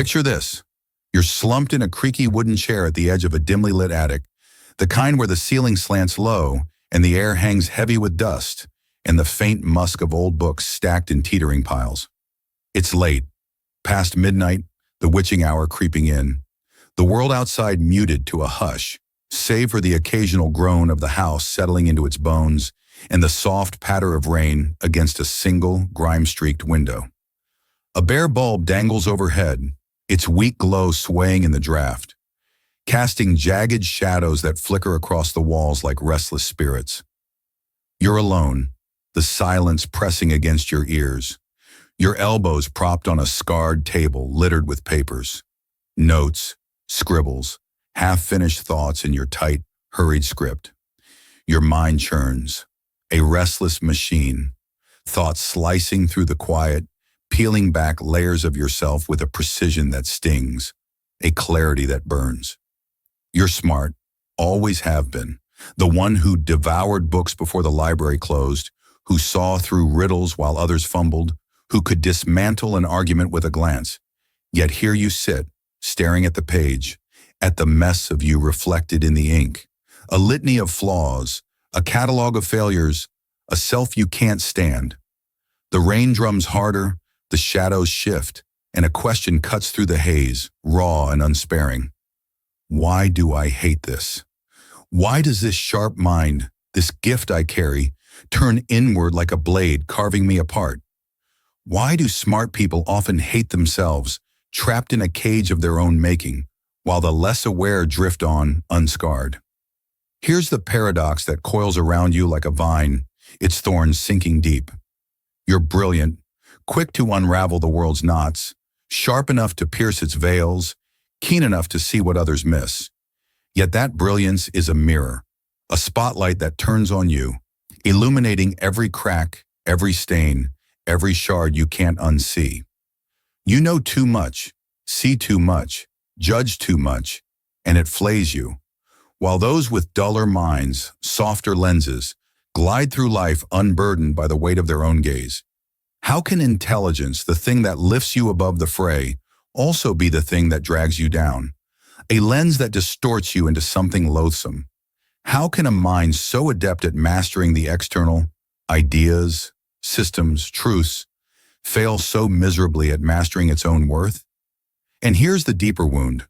Picture this. You're slumped in a creaky wooden chair at the edge of a dimly lit attic, the kind where the ceiling slants low and the air hangs heavy with dust and the faint musk of old books stacked in teetering piles. It's late, past midnight, the witching hour creeping in. The world outside muted to a hush, save for the occasional groan of the house settling into its bones and the soft patter of rain against a single grime-streaked window. A bare bulb dangles overhead, its weak glow swaying in the draft, casting jagged shadows that flicker across the walls like restless spirits. You're alone, the silence pressing against your ears, your elbows propped on a scarred table littered with papers, notes, scribbles, half-finished thoughts in your tight, hurried script. Your mind churns, a restless machine, thoughts slicing through the quiet, peeling back layers of yourself with a precision that stings, a clarity that burns. You're smart, always have been, the one who devoured books before the library closed, who saw through riddles while others fumbled, who could dismantle an argument with a glance. Yet here you sit, staring at the page, at the mess of you reflected in the ink, a litany of flaws, a catalog of failures, a self you can't stand. The rain drums harder, the shadows shift, and a question cuts through the haze, raw and unsparing. Why do I hate this? Why does this sharp mind, this gift I carry, turn inward like a blade carving me apart? Why do smart people often hate themselves, trapped in a cage of their own making, while the less aware drift on, unscarred? Here's the paradox that coils around you like a vine, its thorns sinking deep. You're brilliant, quick to unravel the world's knots, sharp enough to pierce its veils, keen enough to see what others miss. Yet that brilliance is a mirror, a spotlight that turns on you, illuminating every crack, every stain, every shard you can't unsee. You know too much, see too much, judge too much, and it flays you, while those with duller minds, softer lenses, glide through life unburdened by the weight of their own gaze. How can intelligence, the thing that lifts you above the fray, also be the thing that drags you down? A lens that distorts you into something loathsome. How can a mind so adept at mastering the external, ideas, systems, truths, fail so miserably at mastering its own worth? And here's the deeper wound,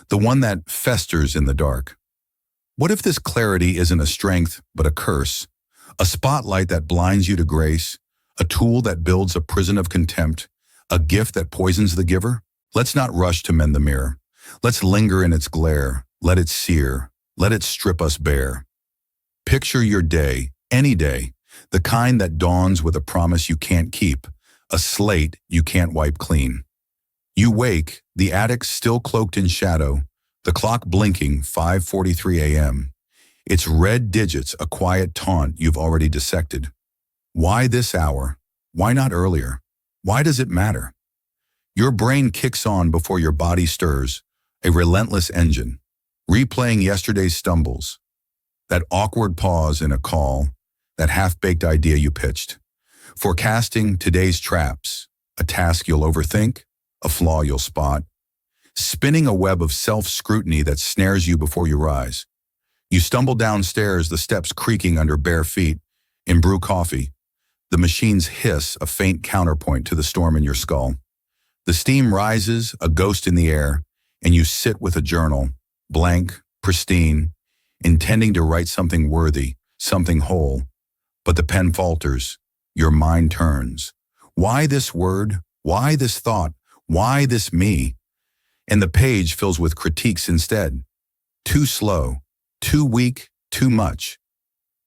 the one that festers in the dark. What if this clarity isn't a strength, but a curse? A spotlight that blinds you to grace, a tool that builds a prison of contempt, a gift that poisons the giver? Let's not rush to mend the mirror. Let's linger in its glare, let it sear, let it strip us bare. Picture your day, any day, the kind that dawns with a promise you can't keep, a slate you can't wipe clean. You wake, the attic still cloaked in shadow, the clock blinking 5:43 a.m. Its red digits a quiet taunt you've already dissected. Why this hour? Why not earlier? Why does it matter? Your brain kicks on before your body stirs, a relentless engine, replaying yesterday's stumbles, that awkward pause in a call, that half-baked idea you pitched, forecasting today's traps, a task you'll overthink, a flaw you'll spot, spinning a web of self-scrutiny that snares you before you rise. You stumble downstairs, the steps creaking under bare feet, and brew coffee. The machine's hiss, a faint counterpoint to the storm in your skull. The steam rises, a ghost in the air, and you sit with a journal, blank, pristine, intending to write something worthy, something whole. But the pen falters, your mind turns. Why this word? Why this thought? Why this me? And the page fills with critiques instead. Too slow, too weak, too much.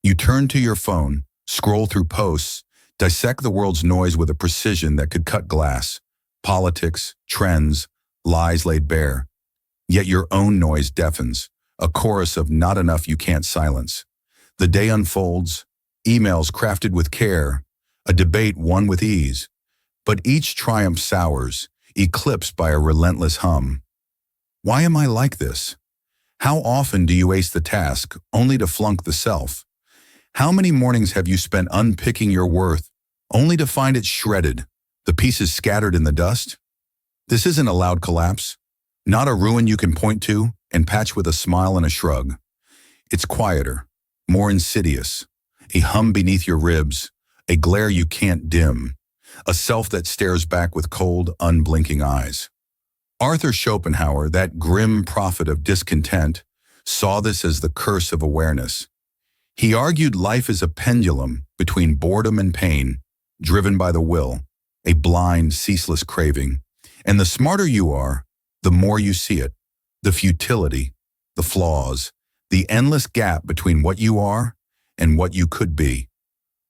You turn to your phone, scroll through posts, dissect the world's noise with a precision that could cut glass. Politics, trends, lies laid bare. Yet your own noise deafens, a chorus of not enough you can't silence. The day unfolds, emails crafted with care, a debate won with ease. But each triumph sours, eclipsed by a relentless hum. Why am I like this? How often do you ace the task, only to flunk the self? How many mornings have you spent unpicking your worth, only to find it shredded, the pieces scattered in the dust? This isn't a loud collapse, not a ruin you can point to and patch with a smile and a shrug. It's quieter, more insidious, a hum beneath your ribs, a glare you can't dim, a self that stares back with cold, unblinking eyes. Arthur Schopenhauer, that grim prophet of discontent, saw this as the curse of awareness. He argued life is a pendulum between boredom and pain, driven by the will, a blind, ceaseless craving. And the smarter you are, the more you see it, the futility, the flaws, the endless gap between what you are and what you could be.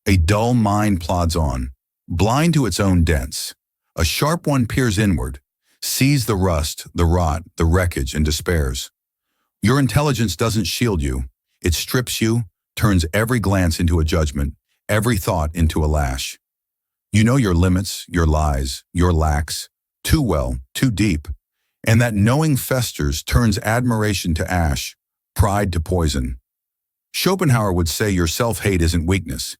A dull mind plods on, blind to its own dents. A sharp one peers inward, sees the rust, the rot, the wreckage, and despairs. Your intelligence doesn't shield you. It strips you, turns every glance into a judgment, every thought into a lash. You know your limits, your lies, your lacks, too well, too deep. And that knowing festers, turns admiration to ash, pride to poison. Schopenhauer would say your self-hate isn't weakness.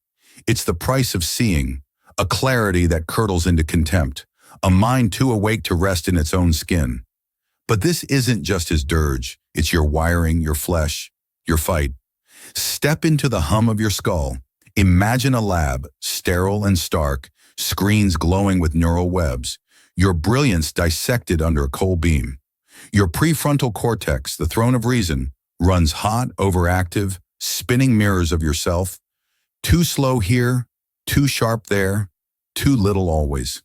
It's the price of seeing, a clarity that curdles into contempt, a mind too awake to rest in its own skin. But this isn't just his dirge. It's your wiring, your flesh, your fight. Step into the hum of your skull. Imagine a lab, sterile and stark, screens glowing with neural webs, your brilliance dissected under a cold beam. Your prefrontal cortex, the throne of reason, runs hot, overactive, spinning mirrors of yourself. Too slow here, too sharp there, too little always.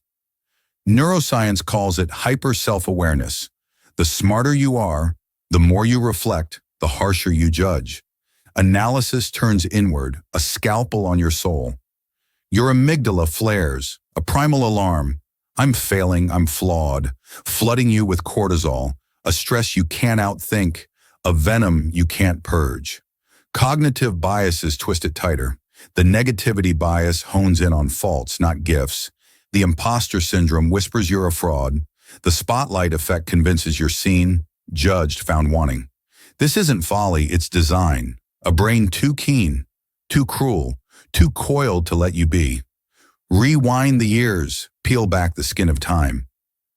Neuroscience calls it hyper-self-awareness. The smarter you are, the more you reflect, the harsher you judge. Analysis turns inward, a scalpel on your soul. Your amygdala flares, a primal alarm. I'm failing, I'm flawed, flooding you with cortisol, a stress you can't outthink, a venom you can't purge. Cognitive biases twist it tighter. The negativity bias hones in on faults, not gifts. The imposter syndrome whispers you're a fraud. The spotlight effect convinces you're seen, judged, found wanting. This isn't folly, it's design. A brain too keen, too cruel, too coiled to let you be. Rewind the years, peel back the skin of time.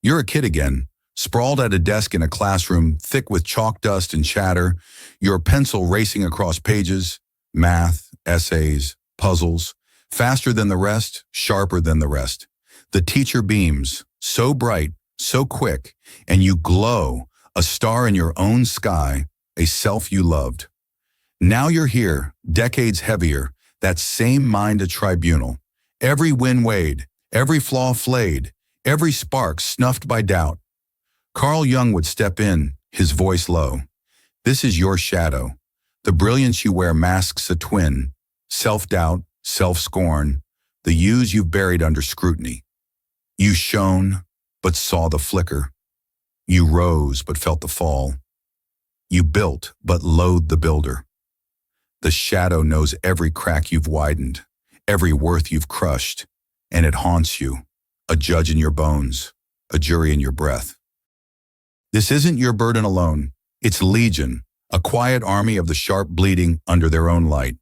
You're a kid again, sprawled at a desk in a classroom, thick with chalk dust and chatter, your pencil racing across pages, math, essays, puzzles, faster than the rest, sharper than the rest. The teacher beams, so bright, so quick, and you glow, a star in your own sky, a self you loved. Now you're here, decades heavier, that same mind a tribunal. Every win weighed, every flaw flayed, every spark snuffed by doubt. Carl Jung would step in, his voice low. This is your shadow. The brilliance you wear masks a twin, self-doubt, self-scorn, the yous you've buried under scrutiny. You shone, but saw the flicker. You rose, but felt the fall. You built, but loathed the builder. The shadow knows every crack you've widened, every worth you've crushed, and it haunts you, a judge in your bones, a jury in your breath. This isn't your burden alone. It's legion, a quiet army of the sharp bleeding under their own light.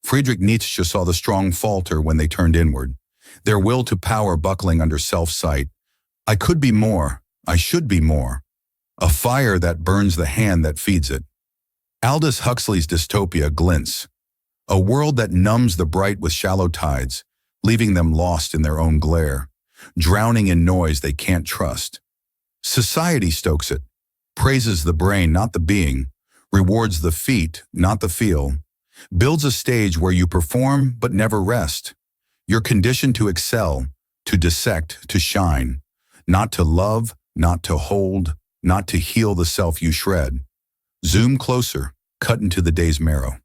Friedrich Nietzsche saw the strong falter when they turned inward, their will to power buckling under self-sight. I could be more, I should be more. A fire that burns the hand that feeds it. Aldous Huxley's dystopia glints, a world that numbs the bright with shallow tides, leaving them lost in their own glare, drowning in noise they can't trust. Society stokes it, praises the brain, not the being, rewards the feat, not the feel, builds a stage where you perform but never rest. You're conditioned to excel, to dissect, to shine, not to love, not to hold, not to heal the self you shred. Zoom closer, cut into the day's marrow.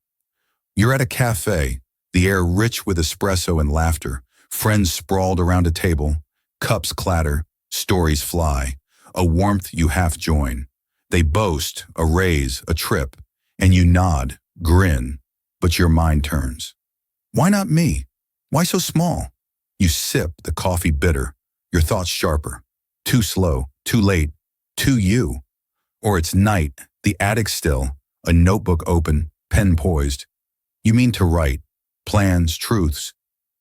You're at a cafe, the air rich with espresso and laughter, friends sprawled around a table, cups clatter, stories fly, a warmth you half join. They boast, a raise, a trip, and you nod, grin, but your mind turns. Why not me? Why so small? You sip, the coffee bitter, your thoughts sharper. Too slow, too late, too you. Or it's night, the attic still, a notebook open, pen poised. You mean to write, plans, truths,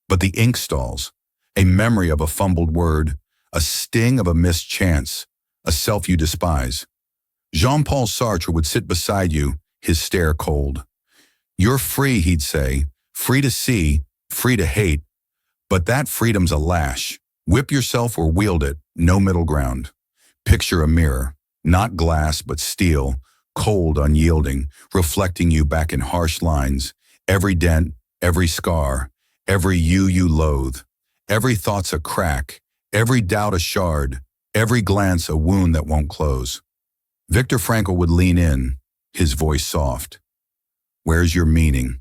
but the ink stalls, a memory of a fumbled word, a sting of a missed chance, a self you despise. Jean-Paul Sartre would sit beside you, his stare cold. You're free, he'd say, free to see, free to hate, but that freedom's a lash. Whip yourself or wield it, no middle ground. Picture a mirror, not glass but steel, cold, unyielding, reflecting you back in harsh lines. Every dent, every scar, every you loathe. Every thought's a crack, every doubt a shard, every glance a wound that won't close. Viktor Frankl would lean in, his voice soft. Where's your meaning?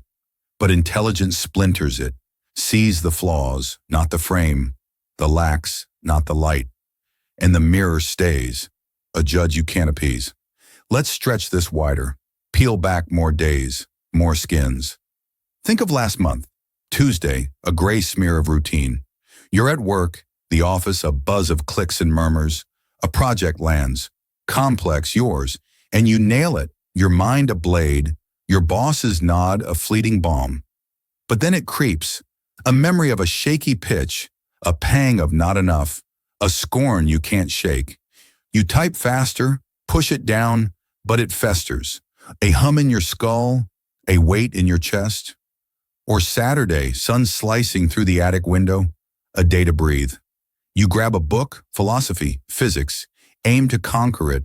But intelligence splinters it, sees the flaws, not the frame, the lacks, not the light. And the mirror stays, a judge you can't appease. Let's stretch this wider, peel back more days, more skins. Think of last month, Tuesday, a gray smear of routine. You're at work, the office, a buzz of clicks and murmurs. A project lands, complex, yours, and you nail it, your mind a blade, your boss's nod a fleeting bomb. But then it creeps, a memory of a shaky pitch, a pang of not enough, a scorn you can't shake. You type faster, push it down, but it festers. A hum in your skull, a weight in your chest. Or Saturday, sun slicing through the attic window, a day to breathe. You grab a book, philosophy, physics, aim to conquer it,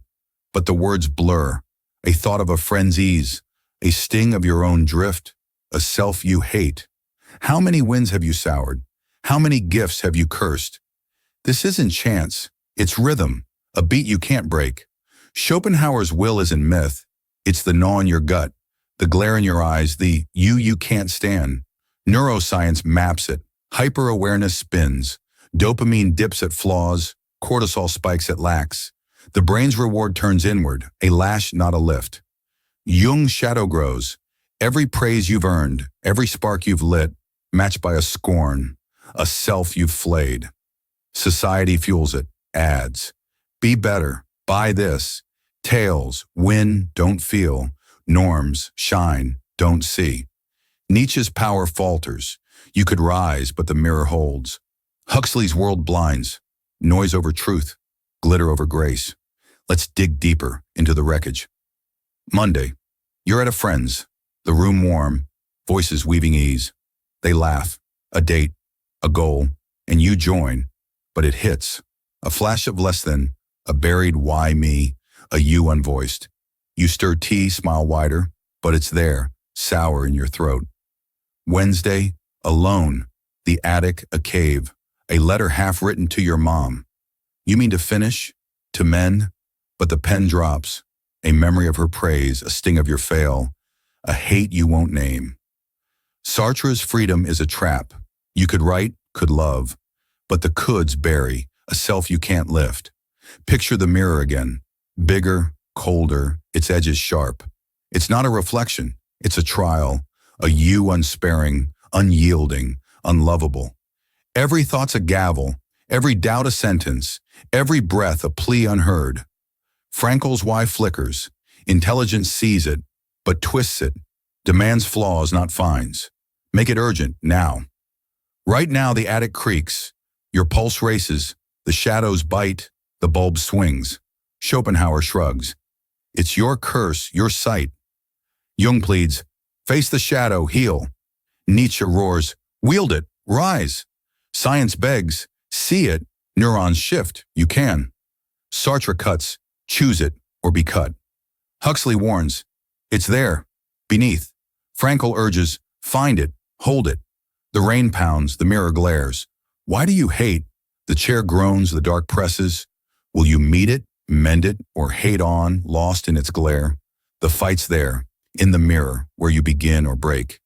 but the words blur. A thought of a friend's ease, a sting of your own drift, a self you hate. How many wins have you soured? How many gifts have you cursed? This isn't chance, it's rhythm, a beat you can't break. Schopenhauer's will isn't myth, it's the gnaw in your gut, the glare in your eyes, the you can't stand. Neuroscience maps it, hyper-awareness spins, dopamine dips at flaws, cortisol spikes at lacks. The brain's reward turns inward, a lash, not a lift. Jung's shadow grows, every praise you've earned, every spark you've lit, matched by a scorn, a self you've flayed. Society fuels it, ads. Be better, buy this. Tales, win, don't feel. Norms, shine, don't see. Nietzsche's power falters. You could rise, but the mirror holds. Huxley's world blinds. Noise over truth, glitter over grace. Let's dig deeper into the wreckage. Monday, you're at a friend's, the room warm, voices weaving ease. They laugh, a date, a goal, and you join, but it hits. A flash of less than, a buried why me, a you unvoiced. You stir tea, smile wider, but it's there, sour in your throat. Wednesday, alone, the attic, a cave, a letter half written to your mom. You mean to finish, to mend, but the pen drops, a memory of her praise, a sting of your fail, a hate you won't name. Sartre's freedom is a trap. You could write, could love, but the coulds bury, a self you can't lift. Picture the mirror again, bigger, colder, its edges sharp. It's not a reflection, it's a trial, a you unsparing, unyielding, unlovable. Every thought's a gavel, every doubt a sentence, every breath a plea unheard. Frankl's why flickers, intelligence sees it, but twists it, demands flaws, not fines. Make it urgent, now. Right now the attic creaks, your pulse races, the shadows bite, the bulb swings. Schopenhauer shrugs. It's your curse, your sight. Jung pleads, face the shadow, heal. Nietzsche roars, wield it, rise. Science begs, see it, neurons shift, you can. Sartre cuts, choose it or be cut. Huxley warns, it's there, beneath. Frankl urges, find it, hold it. The rain pounds, the mirror glares. Why do you hate? The chair groans, the dark presses. Will you meet it, mend it, or hate on, lost in its glare? The fight's there, in the mirror, where you begin or break.